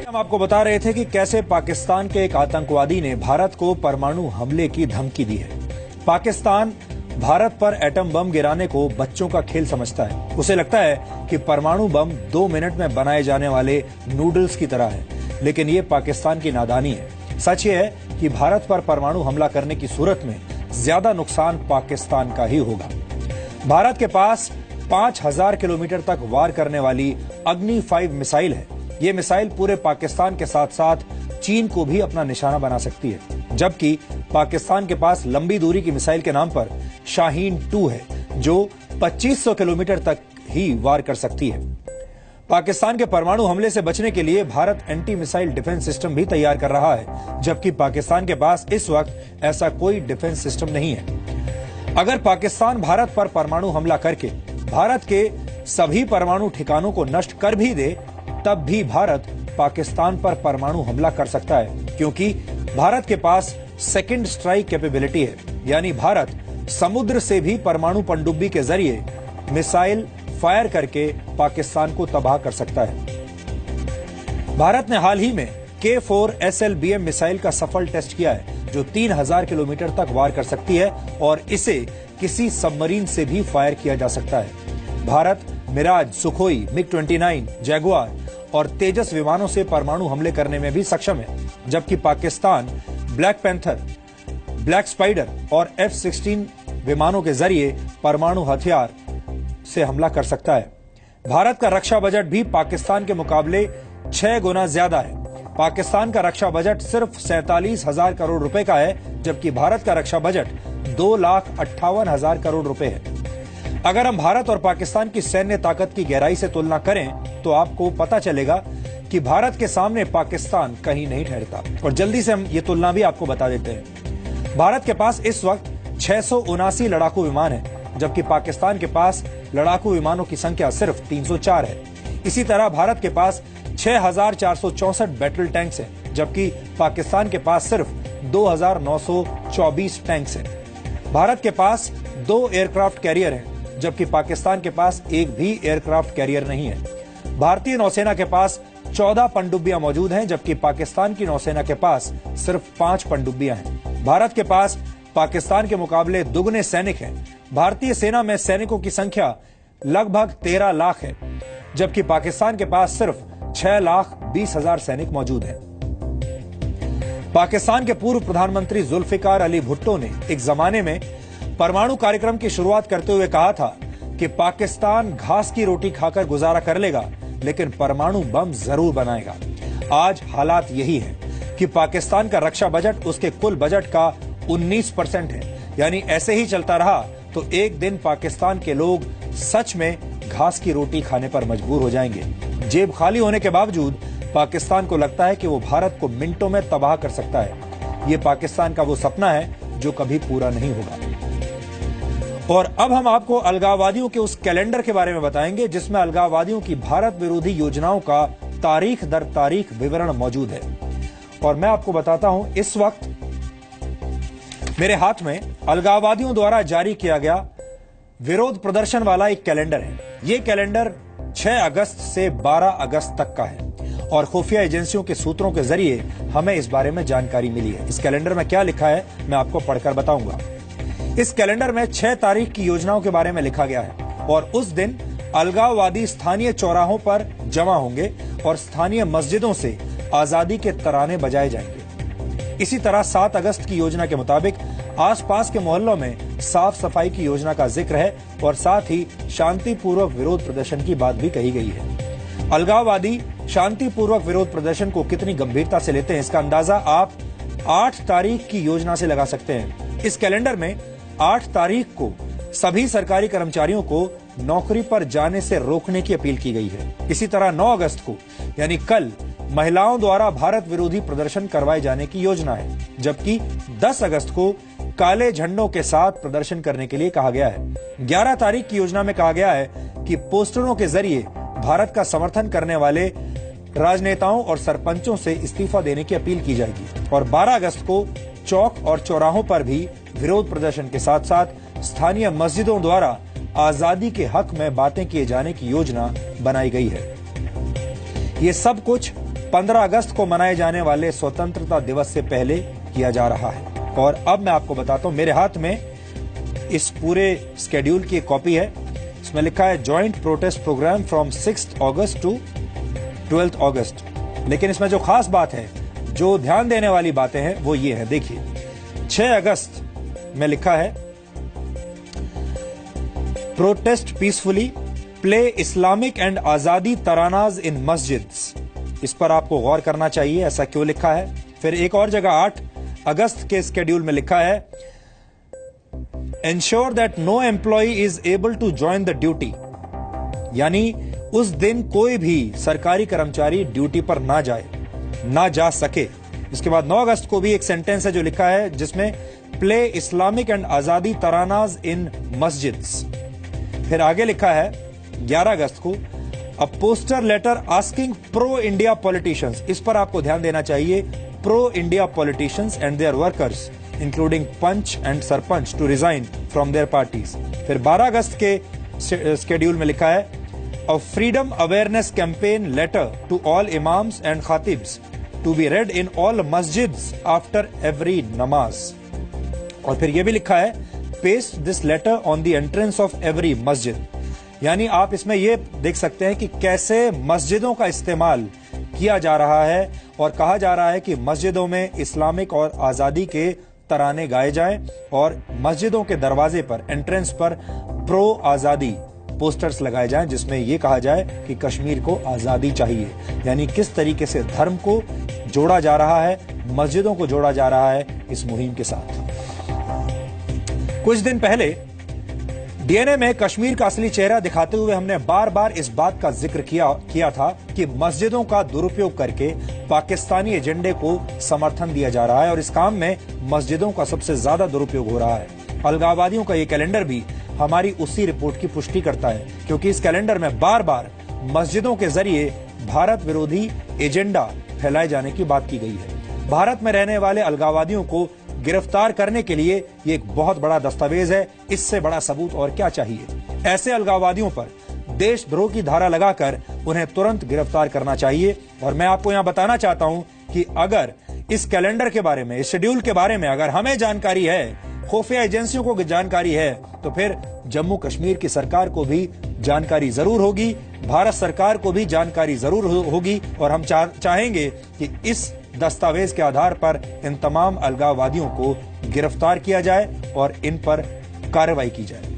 हम आपको बता रहे थे कि कैसे पाकिस्तान के एक आतंकवादी ने भारत को परमाणु हमले की धमकी दी है। पाकिस्तान भारत पर एटम बम गिराने को बच्चों का खेल समझता है। उसे लगता है कि परमाणु बम 2 मिनट में बनाए जाने वाले नूडल्स की तरह है, लेकिन ये पाकिस्तान की नादानी है। सच ये है कि भारत पर परमाणु हमला करने की सूरत में ज्यादा नुकसान पाकिस्तान का ही होगा। भारत के पास 5000 किलोमीटर तक वार करने वाली अग्नि 5 मिसाइल है। ये मिसाइल पूरे पाकिस्तान के साथ साथ चीन को भी अपना निशाना बना सकती है, जबकि पाकिस्तान के पास लंबी दूरी की मिसाइल के नाम पर शाहीन 2 है, जो 2500 किलोमीटर तक ही वार कर सकती है। पाकिस्तान के परमाणु हमले से बचने के लिए Bharat anti missile defence system भी तैयार कर रहा है, जबकि पाकिस्तान के पास इस वक्त ऐसा कोई डिफेंस सिस्टम नहीं है। अगर पाकिस्तान भारत पर परमाणु हमला करके भारत के सभी परमाणु ठिकानों को नष्ट कर भी दे, तब भी भारत पाकिस्तान पर परमाणु हमला कर सकता है, क्योंकि भारत के पास सेकंड स्ट्राइक कैपेबिलिटी है, यानी भारत समुद्र से भी परमाणु पनडुब्बी के जरिए मिसाइल फायर करके पाकिस्तान को तबाह कर सकता है। भारत ने हाल ही में K4 SLBM मिसाइल का सफल टेस्ट किया है, जो 3000 किलोमीटर तक वार कर सकती है और इसे किसी सबमरीन से भी फायर किया जा सकता है। Bharat Miraj, Sukhoi, MiG-29, Jaguar और तेजस विमानों से परमाणु हमले करने में भी सक्षम है, जबकि Pakistan black panther, black spider और F-16 विमानों के जरिए परमाणु हथियार से हमला कर सकता है। भारत का रक्षा बजट भी पाकिस्तान के मुकाबले 6 गुना ज्यादा है। पाकिस्तान का रक्षा बजट सिर्फ 47,000 करोड़ रुपए का है, जबकि भारत का रक्षा बजट 2,58,000 करोड़ रुपए है। अगर हम भारत और पाकिस्तान की सैन्य ताकत की गहराई से तुलना करें तो आपको पता चलेगा कि भारत के सामने पाकिस्तान कहीं नहीं ठहरता। और जल्दी से हम ये तुलना भी आपको बता देते हैं। भारत के पास इस वक्त 679 लड़ाकू विमान है, जबकि पाकिस्तान के पास लड़ाकू विमानों की संख्या सिर्फ 304 है। इसी तरह भारत के पास 6464 बैटल टैंक्स हैं, जबकि पाकिस्तान के पास सिर्फ 2924 टैंक्स हैं। भारत के पास 2 एयरक्राफ्ट कैरियर हैं, जबकि पाकिस्तान के पास एक भी एयरक्राफ्ट कैरियर नहीं है। भारतीय नौसेना के पास 14 पनडुब्बियां मौजूद हैं, जबकि पाकिस्तान की नौसेना के पास सिर्फ 5 पनडुब्बियां हैं। भारत के पास पाकिस्तान के मुकाबले दुगने सैनिक हैं। भारतीय सेना में सैनिकों की संख्या लगभग 13 लाख है, जबकि पाकिस्तान के पास सिर्फ 6,20,000 सैनिक मौजूद हैं। पाकिस्तान के पूर्व प्रधानमंत्री जुल्फिकार अली भुट्टो ने एक जमाने में परमाणु कार्यक्रम की शुरुआत करते हुए कहा था कि पाकिस्तान घास की रोटी खाकर गुजारा कर लेगा, लेकिन परमाणु बम जरूर बनाएगा। आज हालात यही है कि पाकिस्तान का रक्षा बजट उसके कुल बजट का 19% है, यानी ऐसे ही चलता रहा तो एक दिन पाकिस्तान के लोग सच में घास की रोटी खाने पर मजबूर हो जाएंगे। जेब खाली होने के बावजूद पाकिस्तान को लगता है कि वो भारत को मिनटों में तबाह कर सकता है। ये पाकिस्तान का वो सपना है जो कभी पूरा नहीं होगा। और अब हम आपको अलगाववादियों के उस कैलेंडर के बारे में बताएंगे, जिसमें अलगाववादियों की भारत विरोधी योजनाओं का तारीख दर तारीख विवरण मौजूद है। और मैं आपको बताता हूं, इस वक्त मेरे हाथ में अलगाववादियों द्वारा जारी किया गया विरोध प्रदर्शन वाला एक कैलेंडर है। ये कैलेंडर 6 अगस्त से 12 अगस्त तक का है और खुफिया एजेंसियों के सूत्रों के जरिए हमें इस बारे में जानकारी मिली है। इस कैलेंडर में क्या लिखा है मैं आपको पढ़कर बताऊंगा। इस कैलेंडर में 6 तारीख की योजनाओं के बारे में लिखा गया है और उस दिन अलगाववादी स्थानीय चौराहों पर जमा होंगे और स्थानीय मस्जिदों से आजादी के तराने बजाए जाएंगे। इसी तरह 7 अगस्त की योजना के मुताबिक आसपास के मोहल्लों में साफ सफाई की योजना का जिक्र है और साथ ही शांतिपूर्वक विरोध प्रदर्शन की बात भी कही गई है। अलगाववादी शांतिपूर्वक विरोध प्रदर्शन को कितनी गंभीरता से लेते हैं, इसका अंदाजा आप 8 तारीख की योजना से लगा सकते हैं। इस कैलेंडर में 8 तारीख को सभी सरकारी कर्मचारियों को नौकरी पर जाने से रोकने की अपील की गई है। इसी तरह 9 अगस्त को यानी कल महिलाओं द्वारा भारत विरोधी प्रदर्शन करवाए जाने की योजना है, जबकि 10 अगस्त को काले झंडों के साथ प्रदर्शन करने के लिए कहा गया है। 11 तारीख की योजना में कहा गया है कि पोस्टरों के जरिए भारत का समर्थन करने वाले राजनेताओं और सरपंचों से इस्तीफा देने की अपील की जाएगी और 12 अगस्त को चौक और चौराहों पर भी विरोध प्रदर्शन के साथ साथ स्थानीय मस्जिदों द्वारा आजादी के हक में बातें किए जाने की योजना बनाई गई है। ये सब कुछ 15 अगस्त को मनाए जाने वाले स्वतंत्रता दिवस से पहले किया जा रहा है। और अब मैं आपको बताता हूं, मेरे हाथ में इस पूरे स्केड्यूल की एक कॉपी है। इसमें लिखा है जॉइंट प्रोटेस्ट प्रोग्राम फ्रॉम 6 अगस्त टू 12 अगस्त। लेकिन इसमें जो खास बात है, जो ध्यान देने वाली बातें हैं, वो ये है। देखिए, 6 अगस्त में लिखा है protest peacefully, play Islamic and आजादी तरानाज इन मस्जिद्स। इस पर आपको गौर करना चाहिए, ऐसा क्यों लिखा है। फिर एक और जगह 8 अगस्त के स्केड्यूल में लिखा है ensure that no employee is able to join the duty, यानी उस दिन कोई भी सरकारी कर्मचारी ड्यूटी पर ना जा सके। इसके बाद 9 अगस्त को भी एक सेंटेंस है जो लिखा है जिसमें प्ले इस्लामिक एंड आजादी तरानाज इन मस्जिद्स। फिर आगे लिखा है 11 अगस्त को a poster letter asking pro India politicians. इस पर आपको ध्यान देना चाहिए, pro India politicians and their workers including panch and sarpanch to resign from their parties. फिर 12 अगस्त के स्केड्यूल में लिखा है a freedom awareness campaign letter to all imams and खातिब्स to be read in all मस्जिद्स आफ्टर एवरी नमाज। और फिर यह भी लिखा है paste this letter on the entrance of every मस्जिद। यानी आप इसमें यह देख सकते हैं कि कैसे मस्जिदों का इस्तेमाल किया जा रहा है और कहा जा रहा है कि मस्जिदों में इस्लामिक और आजादी के तराने गाए जाएं और मस्जिदों के दरवाजे पर, एंट्रेंस पर प्रो आजादी पोस्टर्स लगाए जाएं जिसमें यह कहा जाए कि कश्मीर को आजादी चाहिए। यानी किस तरीके से धर्म को जोड़ा जा रहा है, मस्जिदों को जोड़ा जा रहा है इस मुहिम के साथ। कुछ दिन पहले डीएनए में कश्मीर का असली चेहरा दिखाते हुए हमने बार बार इस बात का जिक्र किया था कि मस्जिदों का दुरुपयोग करके पाकिस्तानी एजेंडे को समर्थन दिया जा रहा है और इस काम में मस्जिदों का सबसे ज्यादा दुरुपयोग हो रहा है। अलगाववादियों का ये कैलेंडर भी हमारी उसी रिपोर्ट की पुष्टि करता है, क्योंकि इस कैलेंडर में बार बार मस्जिदों के जरिए भारत विरोधी एजेंडा फैलाए जाने की बात की गई है। भारत में रहने वाले अलगाववादियों को गिरफ्तार करने के लिए ये एक बहुत बड़ा दस्तावेज है। इससे बड़ा सबूत और क्या चाहिए। ऐसे अलगाववादियों पर देशद्रोह की धारा लगाकर उन्हें तुरंत गिरफ्तार करना चाहिए। और मैं आपको यहां बताना चाहता हूं कि अगर इस कैलेंडर के बारे में, इस शेड्यूल के बारे में अगर हमें जानकारी है, खुफिया एजेंसियों को जानकारी है, तो फिर जम्मू कश्मीर की सरकार को भी जानकारी जरूर होगी, भारत सरकार को भी जानकारी जरूर होगी। और हम चाहेंगे कि इस दस्तावेज के आधार पर इन तमाम अलगाववादियों को गिरफ्तार किया जाए और इन पर कार्रवाई की जाए।